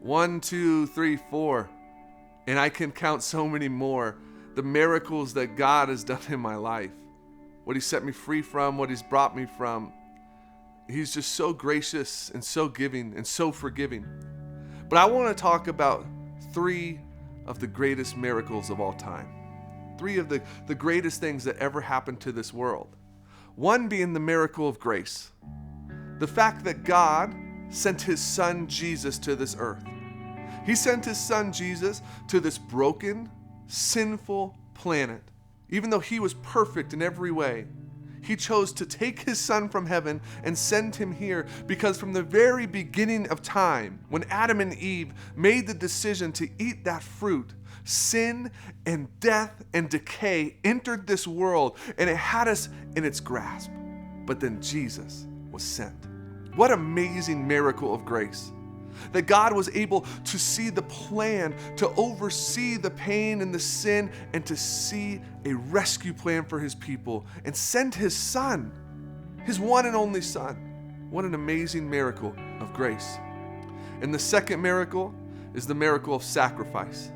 1, 2, 3, 4. And I can count so many more. The miracles that God has done in my life. What He set me free from, what He's brought me from. He's just so gracious and so giving and so forgiving. But I want to talk about 3 of the greatest miracles of all time. 3 of the greatest things that ever happened to this world. One being the miracle of grace. The fact that God sent His Son Jesus to this earth. He sent His Son Jesus to this broken, sinful planet. Even though He was perfect in every way, He chose to take His Son from heaven and send Him here because from the very beginning of time, when Adam and Eve made the decision to eat that fruit, sin and death and decay entered this world and it had us in its grasp. But then Jesus was sent. What amazing miracle of grace. That God was able to see the plan, to oversee the pain and the sin, and to see a rescue plan for His people and send His Son, His one and only Son. What an amazing miracle of grace. And the second miracle is the miracle of sacrifice.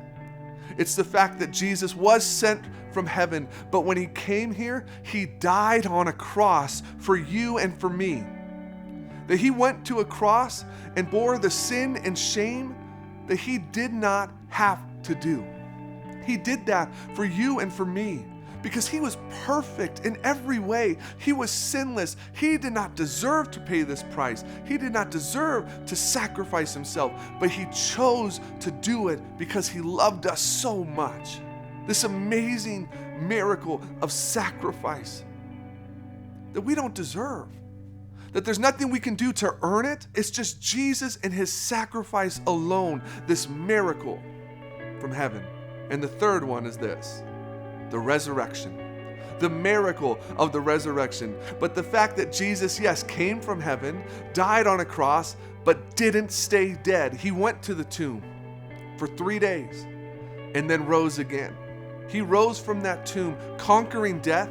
It's the fact that Jesus was sent from heaven, but when He came here, He died on a cross for you and for me. That He went to a cross and bore the sin and shame that He did not have to do. He did that for you and for me because He was perfect in every way. He was sinless. He did not deserve to pay this price. He did not deserve to sacrifice Himself, but He chose to do it because He loved us so much. This amazing miracle of sacrifice that we don't deserve. That there's nothing we can do to earn it. It's just Jesus and His sacrifice alone, this miracle from heaven. And the third one is this, the resurrection. The miracle of the resurrection. But the fact that Jesus, yes, came from heaven, died on a cross, but didn't stay dead. He went to the tomb for 3 days and then rose again. He rose from that tomb, conquering death,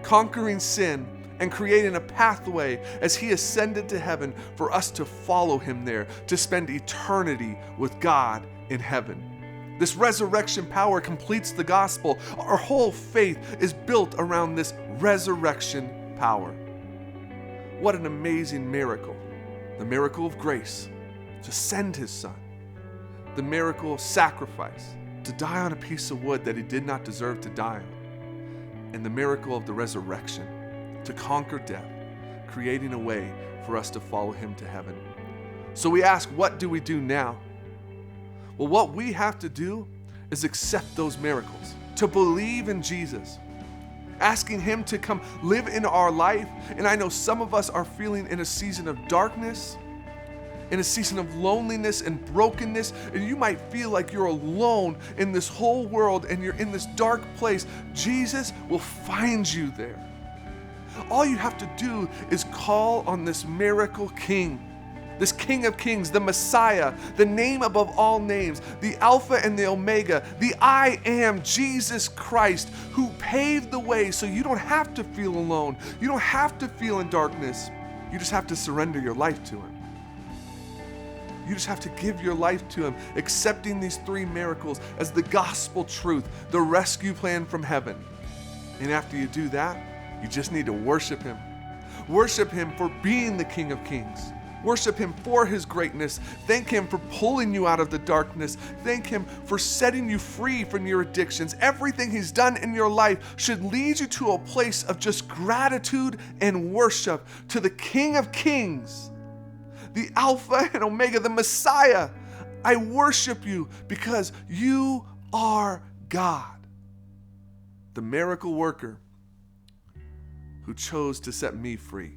conquering sin, and creating a pathway as He ascended to heaven for us to follow Him there, to spend eternity with God in heaven. This resurrection power completes the gospel. Our whole faith is built around this resurrection power. What an amazing miracle. The miracle of grace, to send His Son. The miracle of sacrifice, to die on a piece of wood that He did not deserve to die on. And the miracle of the resurrection, to conquer death, creating a way for us to follow Him to heaven. So we ask, what do we do now? Well, what we have to do is accept those miracles, to believe in Jesus, asking Him to come live in our life. And I know some of us are feeling in a season of darkness, in a season of loneliness and brokenness, and you might feel like you're alone in this whole world and you're in this dark place. Jesus will find you there. All you have to do is call on this miracle King, this King of Kings, the Messiah, the name above all names, the Alpha and the Omega, the I Am, Jesus Christ, who paved the way so you don't have to feel alone. You don't have to feel in darkness. You just have to surrender your life to Him. You just have to give your life to Him, accepting these 3 miracles as the gospel truth, the rescue plan from heaven. And after you do that, you just need to worship Him. Worship Him for being the King of Kings. Worship Him for His greatness. Thank Him for pulling you out of the darkness. Thank Him for setting you free from your addictions. Everything He's done in your life should lead you to a place of just gratitude and worship to the King of Kings, the Alpha and Omega, the Messiah. I worship You because You are God, the miracle worker who chose to set me free.